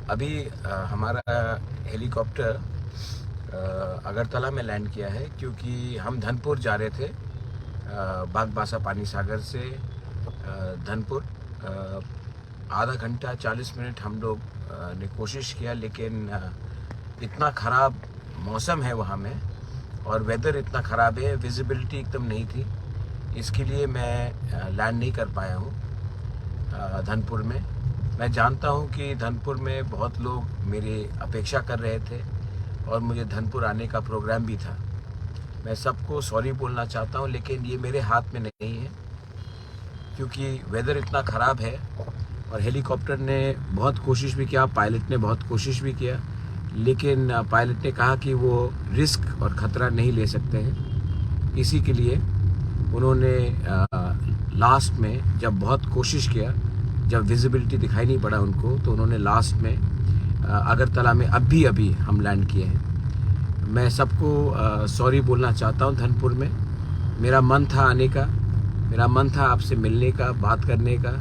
अभी हमारा हेलीकॉप्टर अगरतला में लैंड किया है, क्योंकि हम धनपुर जा रहे थे। बागबासा पानी सागर से धनपुर आधा घंटा 40 मिनट हम लोग ने कोशिश किया, लेकिन इतना ख़राब मौसम है वहाँ में और वेदर इतना ख़राब है, विजिबिलिटी एकदम नहीं थी। इसके लिए मैं लैंड नहीं कर पाया हूँ धनपुर में। मैं जानता हूँ कि धनपुर में बहुत लोग मेरी अपेक्षा कर रहे थे और मुझे धनपुर आने का प्रोग्राम भी था। मैं सबको सॉरी बोलना चाहता हूँ, लेकिन ये मेरे हाथ में नहीं है, क्योंकि वेदर इतना ख़राब है। और हेलीकॉप्टर ने बहुत कोशिश भी किया, पायलट ने बहुत कोशिश भी किया, लेकिन पायलट ने कहा कि वो रिस्क और ख़तरा नहीं ले सकते हैं। इसी के लिए उन्होंने लास्ट में जब बहुत कोशिश किया, जब विजिबिलिटी दिखाई नहीं पड़ा उनको, तो उन्होंने लास्ट में अगरतला में अभी हम लैंड किए हैं। मैं सबको सॉरी बोलना चाहता हूँ धनपुर में। मेरा मन था आने का, मेरा मन था आपसे मिलने का, बात करने का,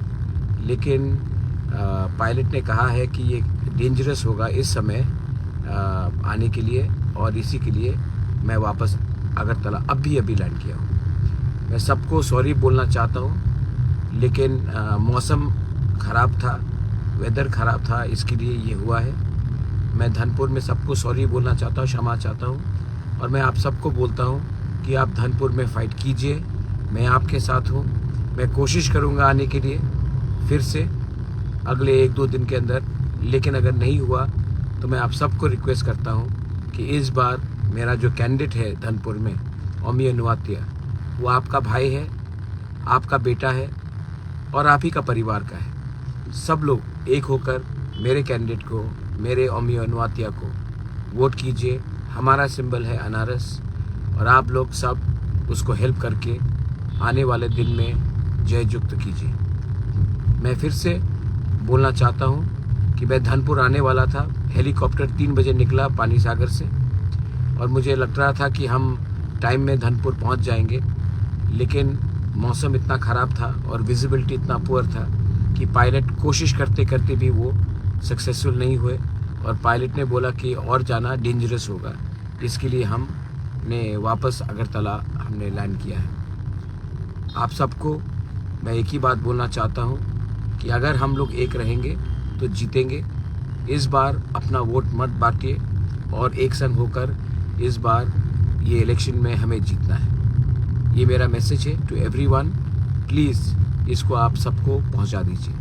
लेकिन पायलट ने कहा है कि ये डेंजरस होगा इस समय आने के लिए, और इसी के लिए मैं वापस अगरतला अभी लैंड किया हूँ। मैं सबको सॉरी बोलना चाहता हूँ, लेकिन मौसम ख़राब था, वेदर ख़राब था, इसके लिए ये हुआ है। मैं धनपुर में सबको सॉरी बोलना चाहता हूँ, क्षमा चाहता हूँ, और मैं आप सबको बोलता हूँ कि आप धनपुर में फ़ाइट कीजिए। मैं आपके साथ हूँ। मैं कोशिश करूँगा आने के लिए फिर से अगले 1-2 दिन के अंदर, लेकिन अगर नहीं हुआ तो मैं आप सबको रिक्वेस्ट करता हूँ कि इस बार मेरा जो कैंडिडेट है धनपुर में, ओमियो नुआतिया, वो आपका भाई है, आपका बेटा है और आप ही का परिवार का है। सब लोग एक होकर मेरे कैंडिडेट को, मेरे ओमियो नुआतिया को वोट कीजिए। हमारा सिंबल है अनारस, और आप लोग सब उसको हेल्प करके आने वाले दिन में जययुक्त कीजिए। मैं फिर से बोलना चाहता हूँ कि मैं धनपुर आने वाला था। हेलीकॉप्टर 3 बजे निकला पानी सागर से, और मुझे लग रहा था कि हम टाइम में धनपुर पहुँच जाएंगे, लेकिन मौसम इतना ख़राब था और विजिबिलिटी इतना पुअर था कि पायलट कोशिश करते करते भी वो सक्सेसफुल नहीं हुए, और पायलट ने बोला कि और जाना डेंजरस होगा। इसके लिए हमने वापस अगरतला हमने लैंड किया है। आप सबको मैं एक ही बात बोलना चाहता हूँ कि अगर हम लोग एक रहेंगे तो जीतेंगे। इस बार अपना वोट मत बांटिए, और एक संग होकर इस बार ये इलेक्शन में हमें जीतना है। ये मेरा मैसेज है टू एवरीवन। प्लीज़ इसको आप सबको पहुंचा दीजिए।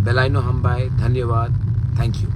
बेलाइनो हम बाय। धन्यवाद। Thank you.